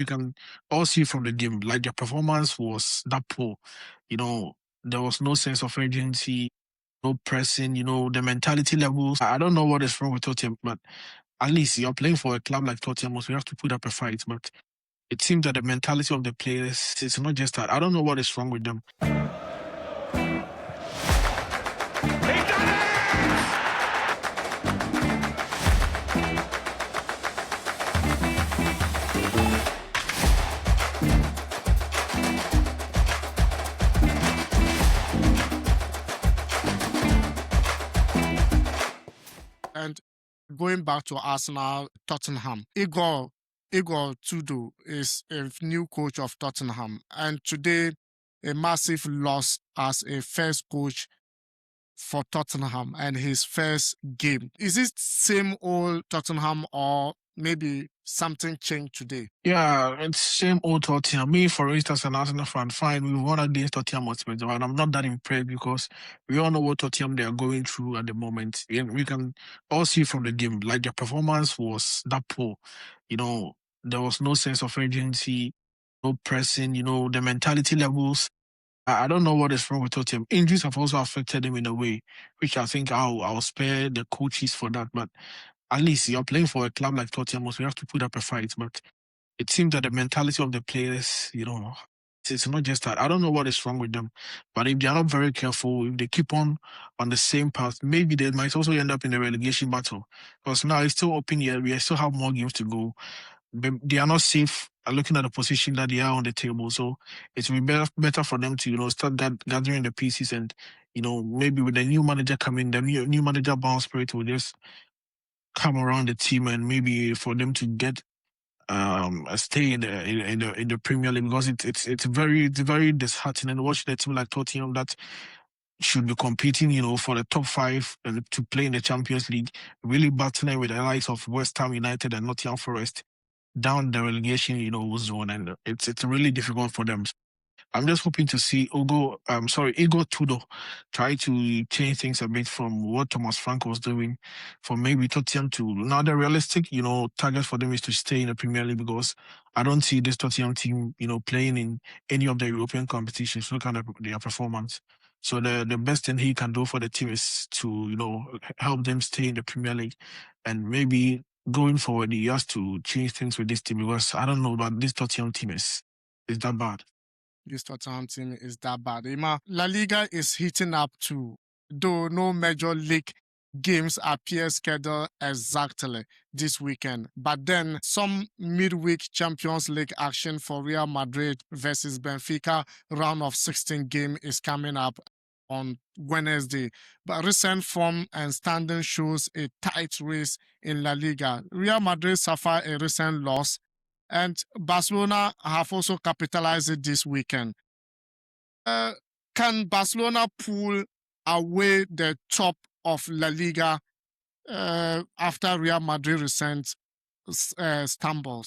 You can all see from the game, like their performance was that poor. There was no sense of urgency, no pressing, the mentality levels. I don't know what is wrong with Tottenham, but at least you're playing for a club like Tottenham, so you have to put up a fight. But it seems that the mentality of the players, it's not just that. I don't know what is wrong with them. And going back to Arsenal, Tottenham, Igor Tudor is a new coach of Tottenham, and today a massive loss as a first coach for Tottenham and his first game. Is it same old Tottenham or maybe something changed today? Yeah, it's same old Tottenham. Me, for instance, an Arsenal fan, fine, we won against Tottenham Hotspur, and I'm not that impressed because we all know what Tottenham they are going through at the moment. And we can all see from the game, like their performance was that poor. There was no sense of urgency, no pressing, the mentality levels. I don't know what is wrong with Tottenham. Injuries have also affected them in a way, which I think I'll spare the coaches for that. But at least you're playing for a club like Tottenham, so you have to put up a fight. But it seems that the mentality of the players, it's not just that. I don't know what is wrong with them, but if they're not very careful, if they keep on the same path, maybe they might also end up in a relegation battle. Because now it's still open here. We still have more games to go. They are not safe. Looking at the position that they are on the table, so it will be better for them to start gathering the pieces and maybe with the new manager coming, the new manager bounce spirit will just come around the team and maybe for them to get stay in the Premier League because it's very disheartening watching a team like Tottenham that should be competing, for the top five and to play in the Champions League, really battling with the likes of West Ham United and Nottingham Forest down the relegation, zone, and it's really difficult for them. I'm just hoping to see Igor Tudor try to change things a bit from what Thomas Frank was doing for maybe Tottenham to now the realistic, target for them is to stay in the Premier League because I don't see this Tottenham team, playing in any of the European competitions. Look at their performance. So the best thing he can do for the team is to, help them stay in the Premier League and maybe going forward he has to change things with this team because I don't know but this Tottenham team is that bad. This Tottenham team is that bad. Ima, La Liga is heating up too, though no major league games appear scheduled exactly this weekend. But then some midweek Champions League action for Real Madrid versus Benfica round of 16 game is coming up on Wednesday. But recent form and standing shows a tight race in La Liga. Real Madrid suffered a recent loss and Barcelona have also capitalized it this weekend. Can Barcelona pull away the top of La Liga after Real Madrid recent stumbles?